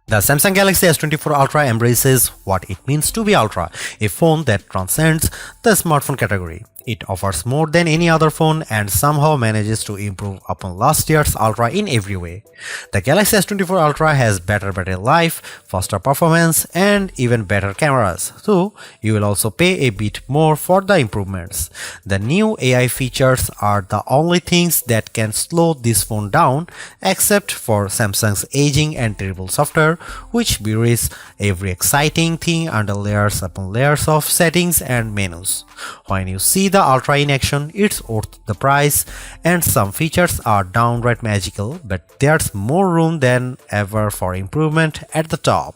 The Samsung Galaxy S24 Ultra embraces what it means to be Ultra, a phone that transcends the smartphone category. It offers more than any other phone and somehow manages to improve upon last year's Ultra in every way. The Galaxy S24 Ultra has better battery life, faster performance, and even better cameras, so you will also pay a bit more for the improvements. The new AI features are the only things that can slow this phone down, except for Samsung's aging and terrible software, which buries every exciting thing under layers upon layers of settings and menus. When you see the Ultra in action, it's worth the price, and some features are downright magical, but there's more room than ever for improvement at the top.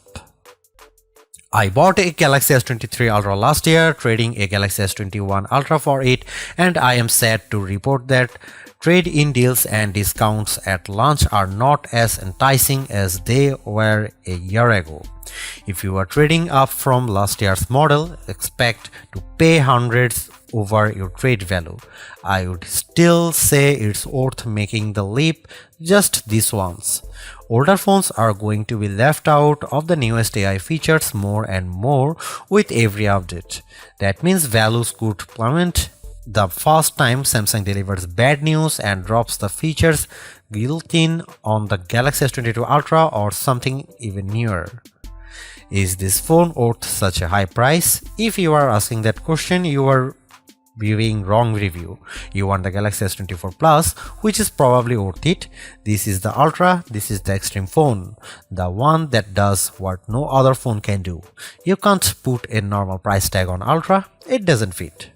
I bought a Galaxy S23 Ultra last year, trading a Galaxy S21 Ultra for it, and I am sad to report that trade-in deals and discounts at launch are not as enticing as they were a year ago. If you are trading up from last year's model, expect to pay hundreds over your trade value. I would still say it's worth making the leap just this once. Older phones are going to be left out of the newest AI features more and more with every update. That means values could plummet the first time Samsung delivers bad news and drops the features built in on the Galaxy S22 Ultra or something even newer. Is this phone worth such a high price? If you are asking that question, you are viewing wrong review. You want the Galaxy S24 Plus, which is probably worth it. This is the Ultra, this is the extreme phone, the one that does what no other phone can do. You can't put a normal price tag on Ultra, it doesn't fit.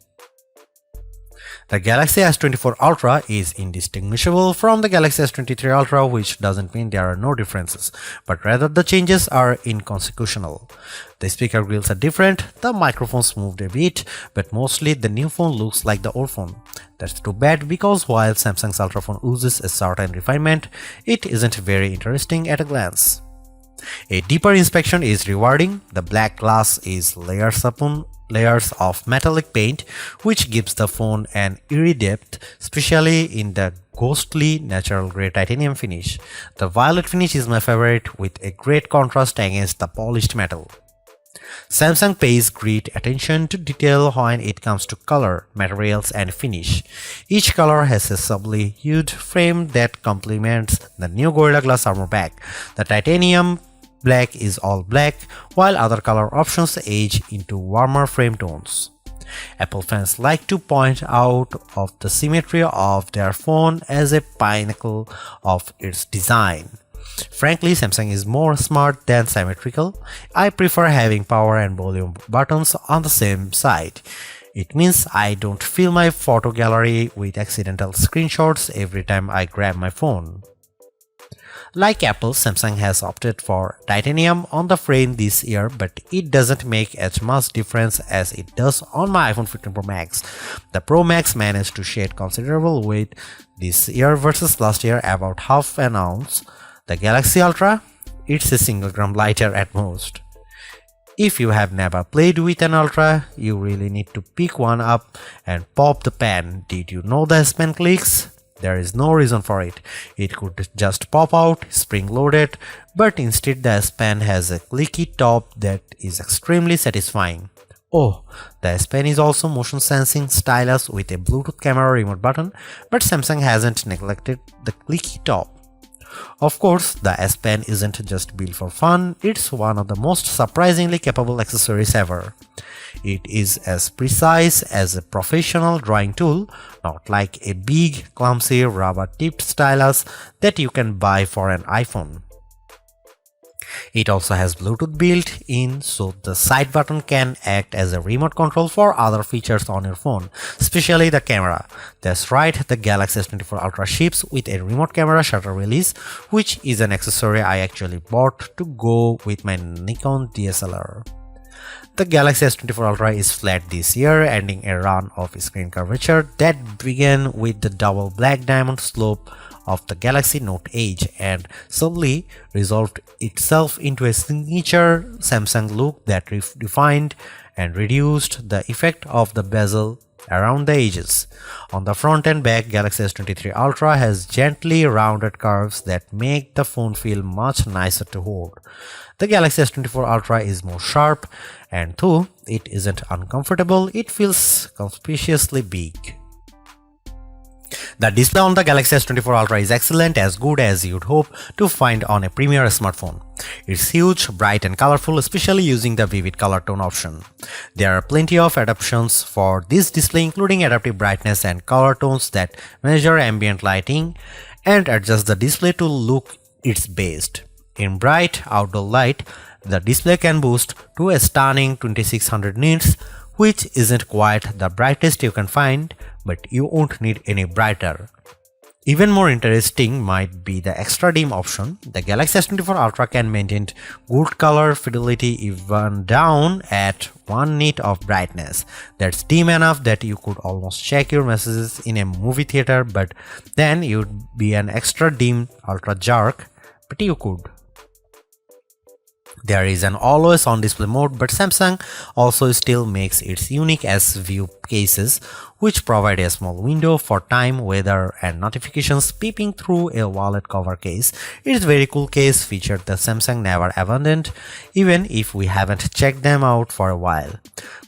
The Galaxy S24 Ultra is indistinguishable from the Galaxy S23 Ultra, which doesn't mean there are no differences, but rather the changes are inconsequential. The speaker grills are different, the microphones moved a bit, but mostly the new phone looks like the old phone. That's too bad, because while Samsung's Ultra phone oozes a certain refinement, it isn't very interesting at a glance. A deeper inspection is rewarding. The black glass is layers upon layers of metallic paint, which gives the phone an eerie depth, especially in the ghostly natural grey titanium finish. The violet finish is my favorite, with a great contrast against the polished metal. Samsung pays great attention to detail when it comes to color, materials, and finish. Each color has a subtly hued frame that complements the new Gorilla Glass armor back. The titanium black is all black, while other color options age into warmer frame tones. Apple fans like to point out of the symmetry of their phone as a pinnacle of its design. Frankly, Samsung is more smart than symmetrical. I prefer having power and volume buttons on the same side. It means I don't fill my photo gallery with accidental screenshots every time I grab my phone. Like Apple, Samsung has opted for titanium on the frame this year, but it doesn't make as much difference as it does on my iPhone 15 Pro Max. The Pro Max managed to shed considerable weight this year versus last year, about half an ounce. The Galaxy Ultra, it's a single gram lighter at most. If you have never played with an Ultra, you really need to pick one up and pop the pen. Did you know the S Pen clicks? There is no reason for it. It could just pop out, spring-loaded, but instead the S Pen has a clicky top that is extremely satisfying. Oh, the S Pen is also motion sensing stylus with a Bluetooth camera remote button, but Samsung hasn't neglected the clicky top. Of course, the S Pen isn't just built for fun, it's one of the most surprisingly capable accessories ever. It is as precise as a professional drawing tool, not like a big, clumsy, rubber-tipped stylus that you can buy for an iPhone. It also has Bluetooth built in, so the side button can act as a remote control for other features on your phone, especially the camera. That's right, the Galaxy S24 Ultra ships with a remote camera shutter release, which is an accessory I actually bought to go with my Nikon DSLR. The Galaxy S24 Ultra is flat this year, ending a run of screen curvature that began with the double black diamond slope of the Galaxy Note Edge and subtly resolved itself into a signature Samsung look that refined and reduced the effect of the bezel around the edges. On the front and back, Galaxy S23 Ultra has gently rounded curves that make the phone feel much nicer to hold. The Galaxy S24 Ultra is more sharp, and though it isn't uncomfortable, it feels conspicuously big. The display on the Galaxy S24 Ultra is excellent, as good as you'd hope to find on a premier smartphone. It's huge, bright and colorful, especially using the vivid color tone option. There are plenty of adaptations for this display, including adaptive brightness and color tones that measure ambient lighting and adjust the display to look its best. In bright outdoor light, the display can boost to a stunning 2600 nits, which isn't quite the brightest you can find, but you won't need any brighter. Even more interesting might be the extra dim option. The Galaxy S24 Ultra can maintain good color fidelity even down at 1 nit of brightness. That's dim enough that you could almost check your messages in a movie theater, but then you'd be an extra dim ultra jerk, but you could. There is an always on display mode, but Samsung also still makes its unique S View cases, which provide a small window for time, weather and notifications peeping through a wallet cover case. It's a very cool case feature that Samsung never abandoned, even if we haven't checked them out for a while.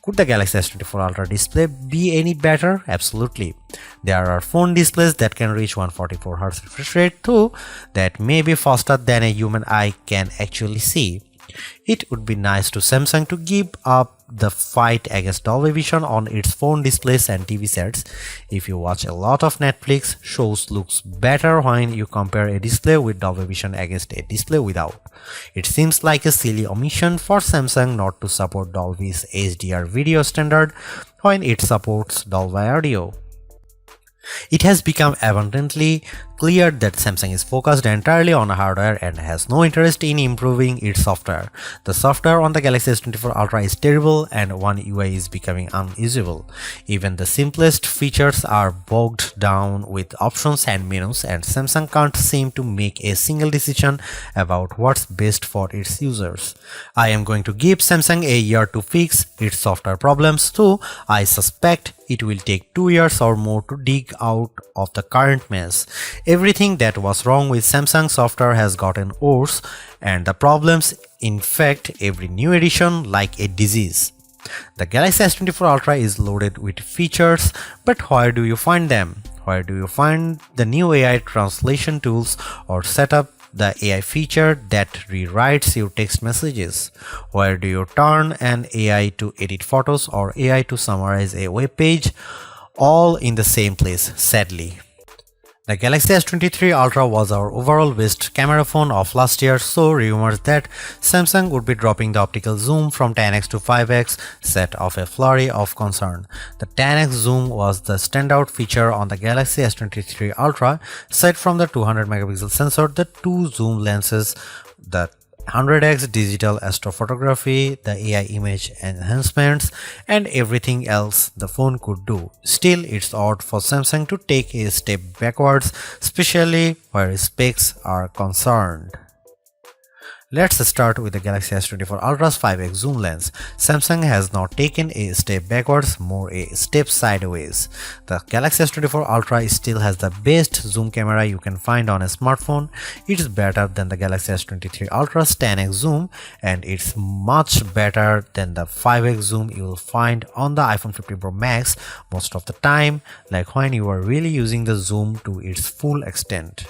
Could the Galaxy S24 Ultra display be any better? Absolutely. There are phone displays that can reach 144Hz refresh rate too, that may be faster than a human eye can actually see. It would be nice to Samsung to give up the fight against Dolby Vision on its phone displays and TV sets. If you watch a lot of Netflix, shows looks better when you compare a display with Dolby Vision against a display without. It seems like a silly omission for Samsung not to support Dolby's HDR video standard when it supports Dolby Audio. It has become abundantly clear that Samsung is focused entirely on hardware and has no interest in improving its software. The software on the Galaxy S24 Ultra is terrible and One UI is becoming unusable. Even the simplest features are bogged down with options and menus, and Samsung can't seem to make a single decision about what's best for its users. I am going to give Samsung a year to fix its software problems, though I suspect it will take 2 years or more to dig out of the current mess. Everything that was wrong with Samsung software has gotten worse, and the problems infect every new edition like a disease. The Galaxy S24 Ultra is loaded with features, but where do you find them? Where do you find the new AI translation tools or set up the AI feature that rewrites your text messages? Where do you turn an AI to edit photos or AI to summarize a web page? All in the same place, sadly. The Galaxy S23 Ultra was our overall best camera phone of last year, so rumors that Samsung would be dropping the optical zoom from 10x to 5x set off a flurry of concern. The 10x zoom was the standout feature on the Galaxy S23 Ultra. Aside from the 200 megapixel sensor, the two zoom lenses, the 100x digital astrophotography, the AI image enhancements, and everything else the phone could do. Still, it's odd for Samsung to take a step backwards, especially where specs are concerned. Let's start with the Galaxy S24 Ultra's 5x zoom lens. Samsung has not taken a step backwards, more a step sideways. The Galaxy S24 Ultra still has the best zoom camera you can find on a smartphone. It's better than the Galaxy S23 Ultra's 10x zoom, and it's much better than the 5x zoom you will find on the iPhone 15 Pro Max most of the time, like when you are really using the zoom to its full extent.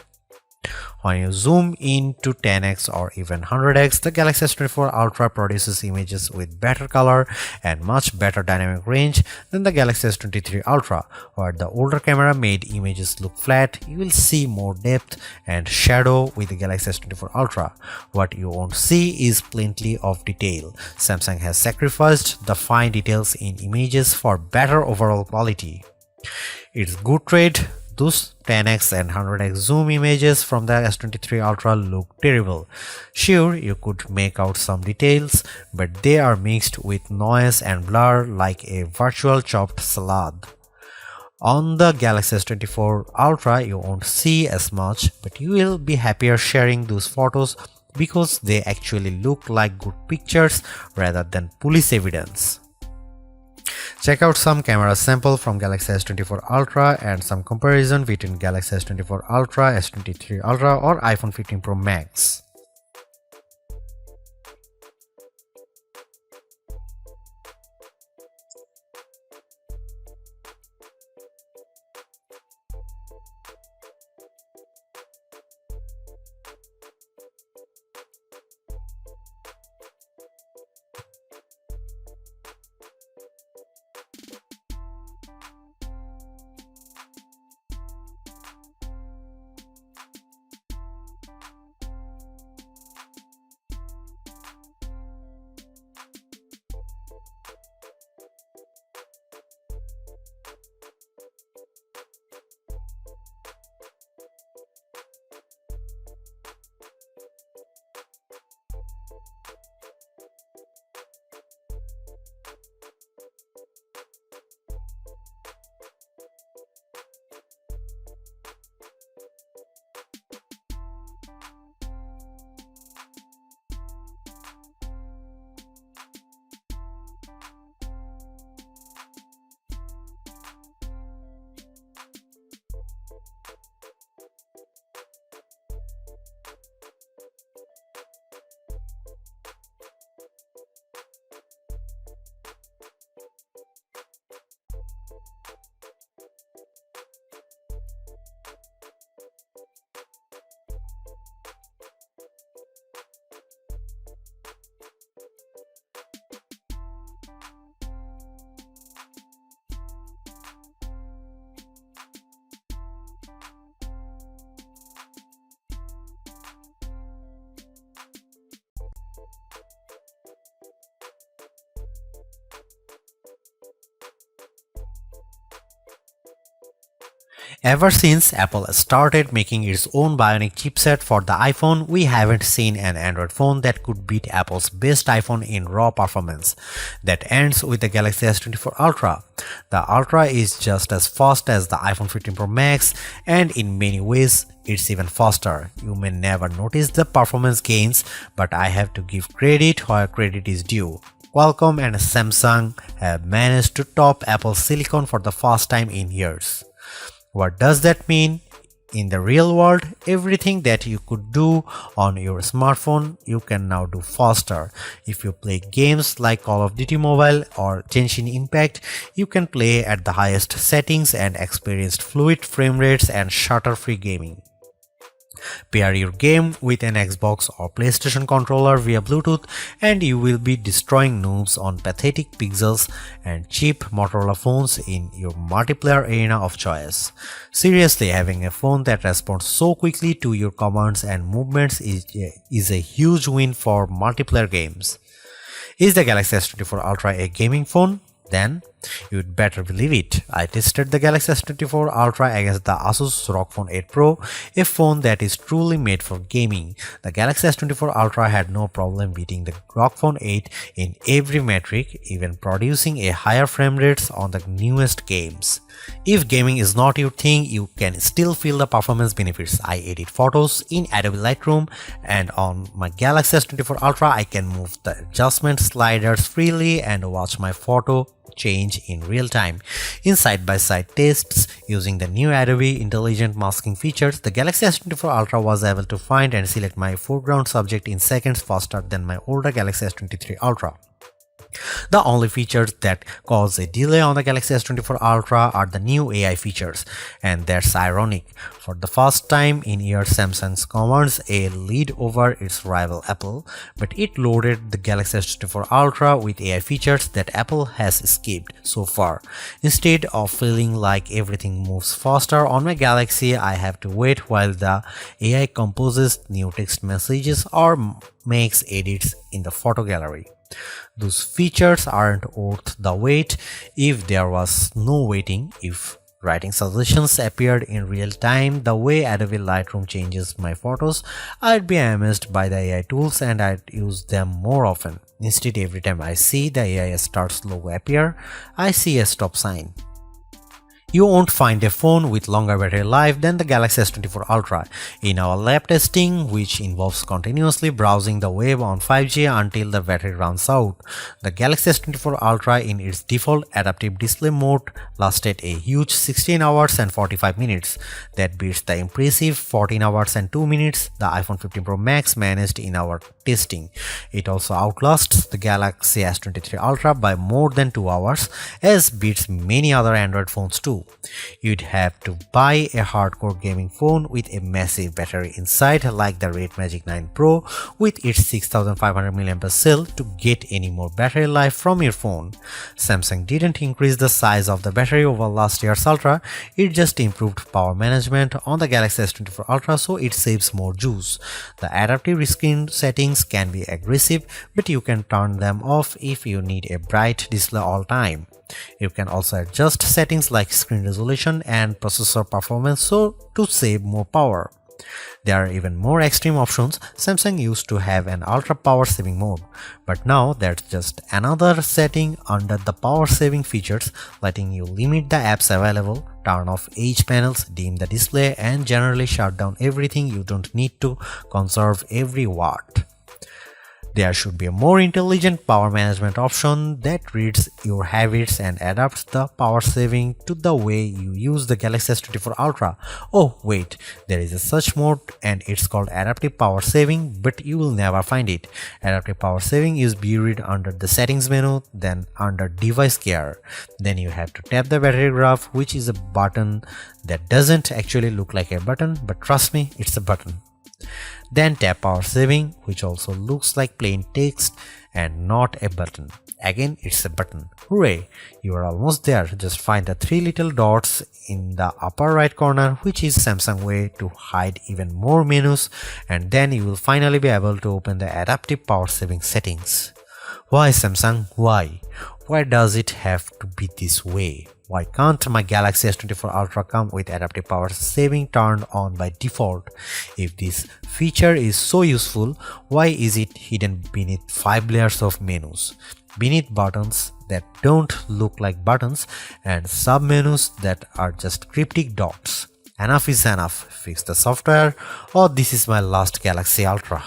When you zoom in to 10x or even 100x, the Galaxy S24 Ultra produces images with better color and much better dynamic range than the Galaxy S23 Ultra. Where the older camera made images look flat, you will see more depth and shadow with the Galaxy S24 Ultra. What you won't see is plenty of detail. Samsung has sacrificed the fine details in images for better overall quality. It's good trade. Those 10x and 100x zoom images from the S23 Ultra look terrible. Sure, you could make out some details, but they are mixed with noise and blur like a virtual chopped salad. On the Galaxy S24 Ultra, you won't see as much, but you will be happier sharing those photos because they actually look like good pictures rather than police evidence. Check out some camera sample from Galaxy S24 Ultra and some comparison between Galaxy S24 Ultra, S23 Ultra or iPhone 15 Pro Max. Ever since Apple started making its own Bionic chipset for the iPhone, we haven't seen an Android phone that could beat Apple's best iPhone in raw performance. That ends with the Galaxy S24 Ultra. The Ultra is just as fast as the iPhone 15 Pro Max, and in many ways, it's even faster. You may never notice the performance gains, but I have to give credit where credit is due. Qualcomm and Samsung have managed to top Apple's silicon for the first time in years. What does that mean? In the real world, everything that you could do on your smartphone, you can now do faster. If you play games like Call of Duty Mobile or Genshin Impact, you can play at the highest settings and experience fluid frame rates and stutter-free gaming. Pair your game with an Xbox or PlayStation controller via Bluetooth and you will be destroying noobs on pathetic pixels and cheap Motorola phones in your multiplayer arena of choice. Seriously, having a phone that responds so quickly to your commands and movements is a huge win for multiplayer games. Is the Galaxy S24 Ultra a gaming phone? Then you'd better believe it. I tested the Galaxy S24 Ultra against the Asus ROG Phone 8 Pro, a phone that is truly made for gaming. The Galaxy S24 Ultra had no problem beating the ROG Phone 8 in every metric, even producing a higher frame rates on the newest games. If gaming is not your thing, you can still feel the performance benefits. I edit photos in Adobe Lightroom, and on my Galaxy S24 Ultra I can move the adjustment sliders freely and watch my photo change in real time. In side-by-side tests using the new Adobe Intelligent Masking features, the Galaxy S24 Ultra was able to find and select my foreground subject in seconds faster than my older Galaxy S23 Ultra. The only features that cause a delay on the Galaxy S24 Ultra are the new AI features, and that's ironic. For the first time in years, Samsung's commands a lead over its rival Apple, but it loaded the Galaxy S24 Ultra with AI features that Apple has skipped so far. Instead of feeling like everything moves faster on my Galaxy, I have to wait while the AI composes new text messages or makes edits in the photo gallery. Those features aren't worth the wait if there was no waiting. If writing suggestions appeared in real time the way Adobe Lightroom changes my photos, I'd be amazed by the AI tools and I'd use them more often. Instead, every time I see the AI start logo appear, I see a stop sign. You won't find a phone with longer battery life than the Galaxy S24 Ultra. In our lab testing, which involves continuously browsing the web on 5G until the battery runs out, the Galaxy S24 Ultra in its default adaptive display mode lasted a huge 16 hours and 45 minutes. That beats the impressive 14 hours and 2 minutes the iPhone 15 Pro Max managed in our testing. It also outlasts the Galaxy S23 Ultra by more than 2 hours, as beats many other Android phones too. You'd have to buy a hardcore gaming phone with a massive battery inside like the Red Magic 9 Pro with its 6500 mAh cell to get any more battery life from your phone. Samsung didn't increase the size of the battery over last year's Ultra, it just improved power management on the Galaxy S24 Ultra so it saves more juice. The adaptive screen settings can be aggressive, but you can turn them off if you need a bright display all time. You can also adjust settings like screen resolution and processor performance to save more power. There are even more extreme options. Samsung used to have an ultra power saving mode, but now that's just another setting under the power saving features, letting you limit the apps available, turn off edge panels, dim the display, and generally shut down everything you don't need to conserve every watt. There should be a more intelligent power management option that reads your habits and adapts the power saving to the way you use the Galaxy S24 Ultra. Oh wait, there is a such mode and it's called adaptive power saving, but you will never find it. Adaptive power saving is buried under the settings menu, then under device care. Then you have to tap the battery graph, which is a button that doesn't actually look like a button, but trust me, it's a button. Then tap power saving, which also looks like plain text and not a button. Again, it's a button. Hooray! You are almost there. Just find the three little dots in the upper right corner, which is Samsung way to hide even more menus, and then you will finally be able to open the adaptive power saving settings. Why Samsung? Why? Why does it have to be this way? Why can't my Galaxy S24 Ultra come with adaptive power saving turned on by default? If this feature is so useful, why is it hidden beneath 5 layers of menus? Beneath buttons that don't look like buttons and sub-menus that are just cryptic dots. Enough is enough. Fix the software, or this is my last Galaxy Ultra.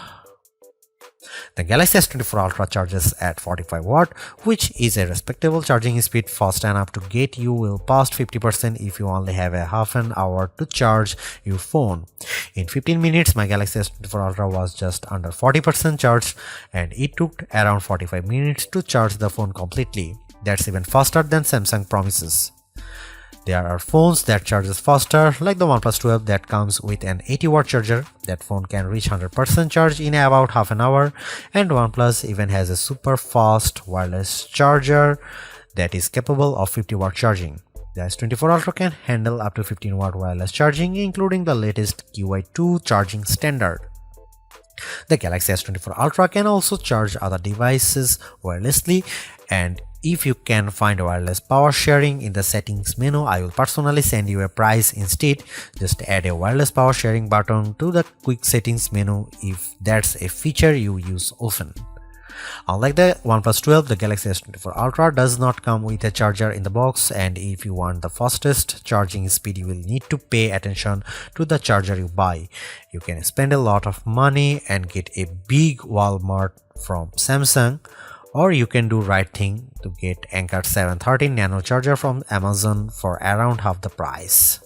The Galaxy S24 Ultra charges at 45 watt, which is a respectable charging speed, fast enough to get you well past 50% if you only have a half an hour to charge your phone. In 15 minutes, my Galaxy S24 Ultra was just under 40% charged, and it took around 45 minutes to charge the phone completely. That's even faster than Samsung promises. There are phones that charges faster, like the OnePlus 12 that comes with an 80 watt charger. That phone can reach 100% charge in about half an hour, and OnePlus even has a super fast wireless charger that is capable of 50 watt charging. The S24 Ultra can handle up to 15 watt wireless charging, including the latest QI2 charging standard. The Galaxy S24 Ultra can also charge other devices wirelessly, and if you can find wireless power sharing in the settings menu, I will personally send you a price instead. Just add a wireless power sharing button to the quick settings menu if that's a feature you use often. Unlike the OnePlus 12, the Galaxy S24 Ultra does not come with a charger in the box, and if you want the fastest charging speed, you will need to pay attention to the charger you buy. You can spend a lot of money and get a big Walmart from Samsung, or you can do right thing to get Anker 713 Nano charger from Amazon for around half the price.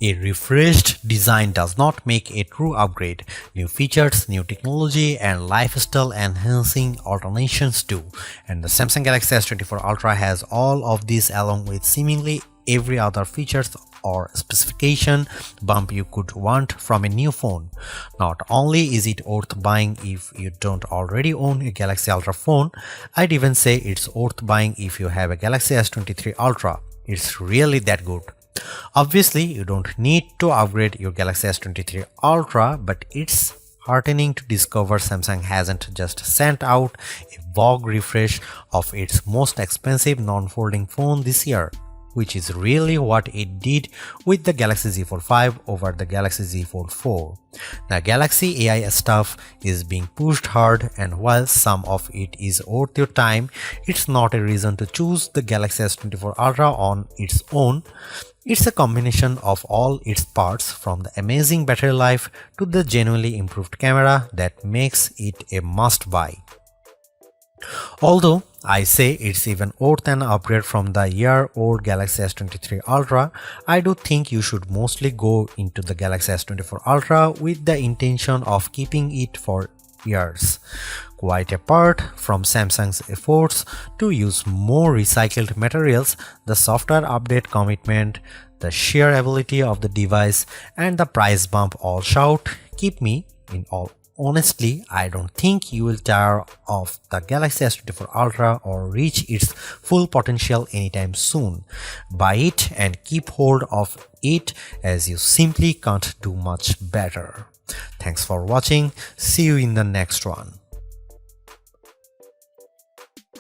A refreshed design does not make a true upgrade. New features, new technology, and lifestyle enhancing alternations do. And the Samsung Galaxy S24 Ultra has all of these along with seemingly every other features or specification bump you could want from a new phone. Not only is it worth buying if you don't already own a Galaxy Ultra phone, I'd even say it's worth buying if you have a Galaxy S23 Ultra. It's really that good. Obviously, you don't need to upgrade your Galaxy S23 Ultra, but it's heartening to discover Samsung hasn't just sent out a vogue refresh of its most expensive non-folding phone this year. which is really what it did with the Galaxy Z Fold 5 over the Galaxy Z Fold 4. The Galaxy AI stuff is being pushed hard, and while some of it is worth your time, it's not a reason to choose the Galaxy S24 Ultra on its own. It's a combination of all its parts, from the amazing battery life to the genuinely improved camera, that makes it a must-buy. Although I say it's even worth an upgrade from the year-old Galaxy S23 Ultra, I do think you should mostly go into the Galaxy S24 Ultra with the intention of keeping it for years. Quite apart from Samsung's efforts to use more recycled materials, the software update commitment, the sheer ability of the device, and the price bump all shout, keep me in all. Honestly, I don't think you will tire of the Galaxy S24 Ultra or reach its full potential anytime soon. Buy it and keep hold of it, as you simply can't do much better. Thanks for watching. See you in the next one.